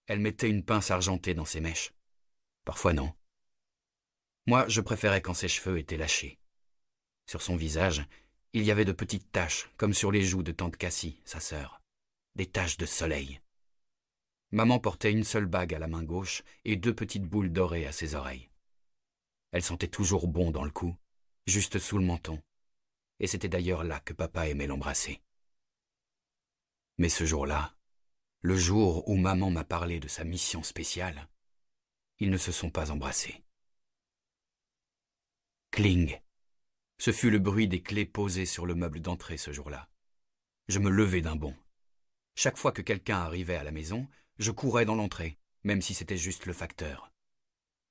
Elle mettait une pince argentée dans ses mèches. Parfois non. Moi, je préférais quand ses cheveux étaient lâchés. Sur son visage, il y avait de petites taches, comme sur les joues de tante Cassie, sa sœur. Des taches de soleil. Maman portait une seule bague à la main gauche et 2 petites boules dorées à ses oreilles. Elle sentait toujours bon dans le cou, juste sous le menton. Et c'était d'ailleurs là que papa aimait l'embrasser. Mais ce jour-là, le jour où maman m'a parlé de sa mission spéciale, ils ne se sont pas embrassés. Cling. Ce fut le bruit des clés posées sur le meuble d'entrée ce jour-là. Je me levai d'un bond. Chaque fois que quelqu'un arrivait à la maison, je courais dans l'entrée, même si c'était juste le facteur.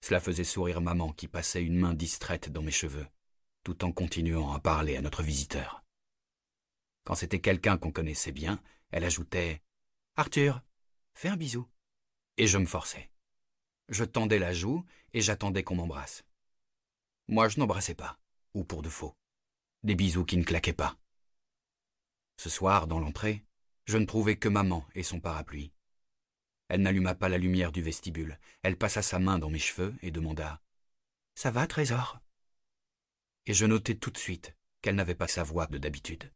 Cela faisait sourire maman qui passait une main distraite dans mes cheveux, tout en continuant à parler à notre visiteur. Quand c'était quelqu'un qu'on connaissait bien, elle ajoutait « Arthur, fais un bisou ». Et je me forçais. Je tendais la joue et j'attendais qu'on m'embrasse. Moi, je n'embrassais pas, ou pour de faux. Des bisous qui ne claquaient pas. Ce soir, dans l'entrée, je ne trouvais que maman et son parapluie. Elle n'alluma pas la lumière du vestibule. Elle passa sa main dans mes cheveux et demanda « Ça va, Trésor ?» Et je notai tout de suite qu'elle n'avait pas sa voix de d'habitude.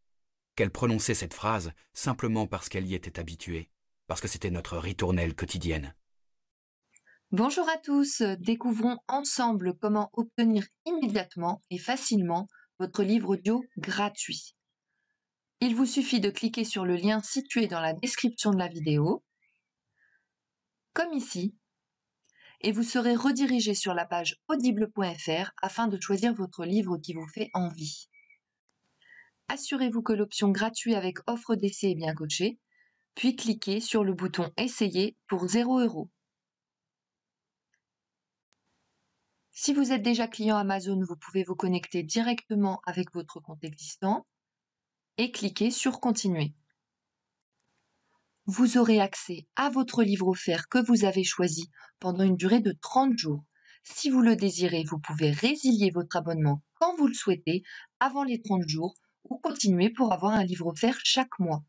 Qu'elle prononçait cette phrase simplement parce qu'elle y était habituée, parce que c'était notre ritournelle quotidienne. Bonjour à tous, découvrons ensemble comment obtenir immédiatement et facilement votre livre audio gratuit. Il vous suffit de cliquer sur le lien situé dans la description de la vidéo, comme ici, et vous serez redirigé sur la page audible.fr afin de choisir votre livre qui vous fait envie. Assurez-vous que l'option gratuit avec offre d'essai est bien cochée, puis cliquez sur le bouton Essayer pour 0 €. Si vous êtes déjà client Amazon, vous pouvez vous connecter directement avec votre compte existant et cliquer sur Continuer. Vous aurez accès à votre livre offert que vous avez choisi pendant une durée de 30 jours. Si vous le désirez, vous pouvez résilier votre abonnement quand vous le souhaitez avant les 30 jours ou continuer pour avoir un livre offert chaque mois.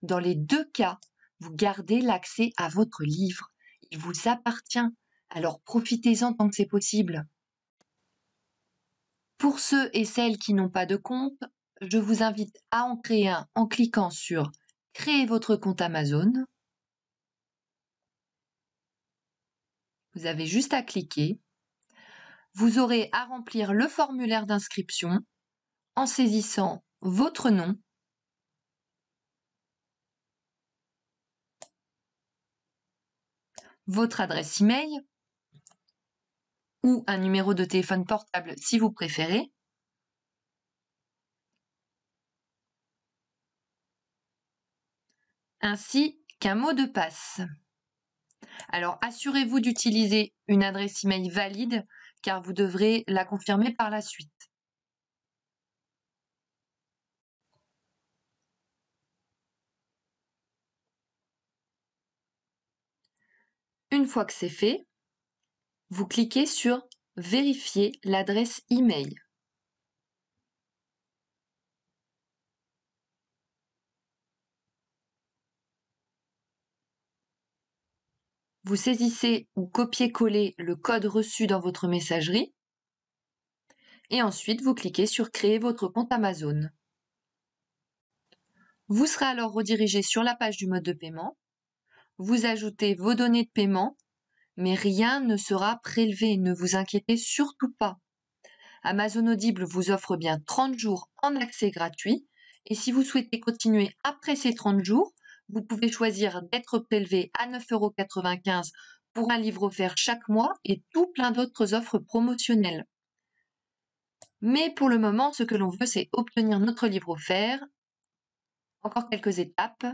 Dans les 2 cas, vous gardez l'accès à votre livre. Il vous appartient, alors profitez-en tant que c'est possible. Pour ceux et celles qui n'ont pas de compte, je vous invite à en créer un en cliquant sur « Créer votre compte Amazon ». Vous avez juste à cliquer. Vous aurez à remplir le formulaire d'inscription en saisissant votre nom, votre adresse email ou un numéro de téléphone portable si vous préférez, ainsi qu'un mot de passe. Alors, assurez-vous d'utiliser une adresse email valide car vous devrez la confirmer par la suite. Une fois que c'est fait, vous cliquez sur « Vérifier l'adresse email ». Vous saisissez ou copiez-collez le code reçu dans votre messagerie et ensuite vous cliquez sur « Créer votre compte Amazon ». Vous serez alors redirigé sur la page du mode de paiement. Vous ajoutez vos données de paiement, mais rien ne sera prélevé, ne vous inquiétez surtout pas. Amazon Audible vous offre bien 30 jours en accès gratuit et si vous souhaitez continuer après ces 30 jours, vous pouvez choisir d'être prélevé à 9,95 € pour un livre offert chaque mois et tout plein d'autres offres promotionnelles. Mais pour le moment, ce que l'on veut, c'est obtenir notre livre offert. Encore quelques étapes.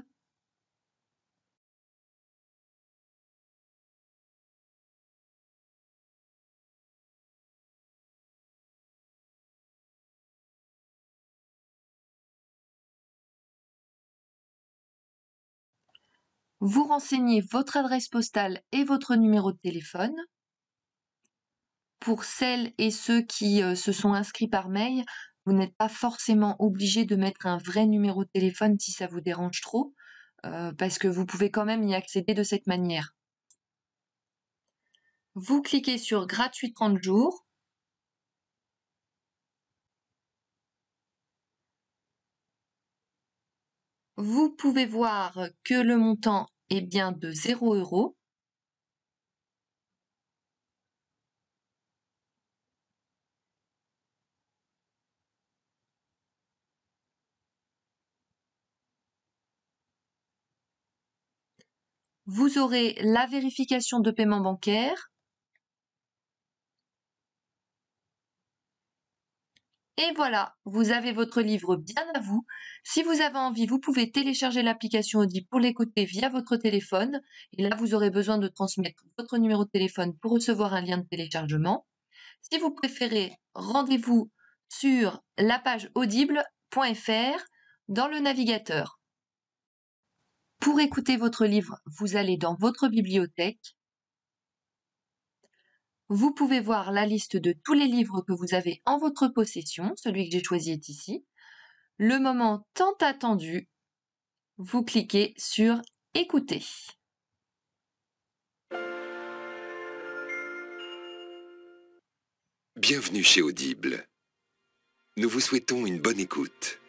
Vous renseignez votre adresse postale et votre numéro de téléphone. Pour celles et ceux qui se sont inscrits par mail, vous n'êtes pas forcément obligé de mettre un vrai numéro de téléphone si ça vous dérange trop, parce que vous pouvez quand même y accéder de cette manière. Vous cliquez sur gratuit 30 jours. Vous pouvez voir que le montant est bien de 0 €. Vous aurez la vérification de paiement bancaire. Et voilà, vous avez votre livre bien à vous. Si vous avez envie, vous pouvez télécharger l'application Audible pour l'écouter via votre téléphone. Et là, vous aurez besoin de transmettre votre numéro de téléphone pour recevoir un lien de téléchargement. Si vous préférez, rendez-vous sur la page audible.fr dans le navigateur. Pour écouter votre livre, vous allez dans votre bibliothèque. Vous pouvez voir la liste de tous les livres que vous avez en votre possession. Celui que j'ai choisi est ici. Le moment tant attendu, vous cliquez sur Écouter. Bienvenue chez Audible. Nous vous souhaitons une bonne écoute.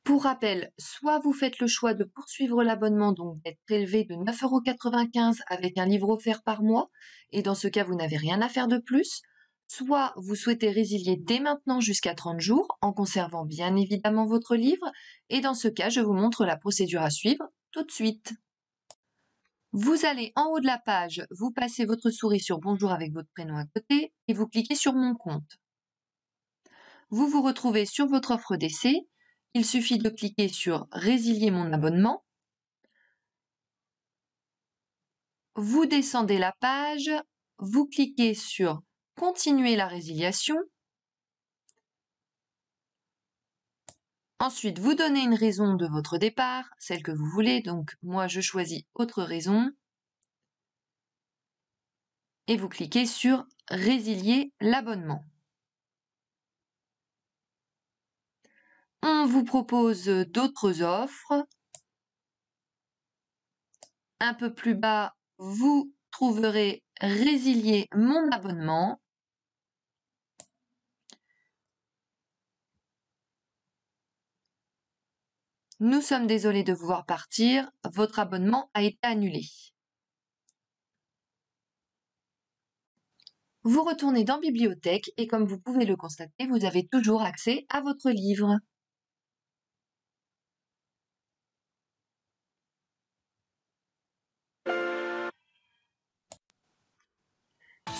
Pour rappel, soit vous faites le choix de poursuivre l'abonnement, donc d'être prélevé de 9,95 € avec un livre offert par mois, et dans ce cas, vous n'avez rien à faire de plus, soit vous souhaitez résilier dès maintenant jusqu'à 30 jours, en conservant bien évidemment votre livre, et dans ce cas, je vous montre la procédure à suivre tout de suite. Vous allez en haut de la page, vous passez votre souris sur Bonjour avec votre prénom à côté, et vous cliquez sur Mon compte. Vous vous retrouvez sur votre offre d'essai. Il suffit de cliquer sur Résilier mon abonnement. Vous descendez la page, vous cliquez sur Continuer la résiliation. Ensuite, vous donnez une raison de votre départ, celle que vous voulez. Donc, moi, je choisis autre raison. Et vous cliquez sur Résilier l'abonnement. On vous propose d'autres offres. Un peu plus bas, vous trouverez Résilier mon abonnement. Nous sommes désolés de vous voir partir, votre abonnement a été annulé. Vous retournez dans Bibliothèque et comme vous pouvez le constater, vous avez toujours accès à votre livre.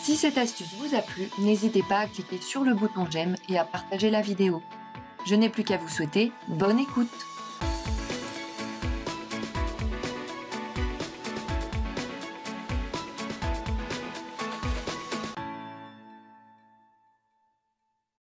Si cette astuce vous a plu, n'hésitez pas à cliquer sur le bouton j'aime et à partager la vidéo. Je n'ai plus qu'à vous souhaiter bonne écoute.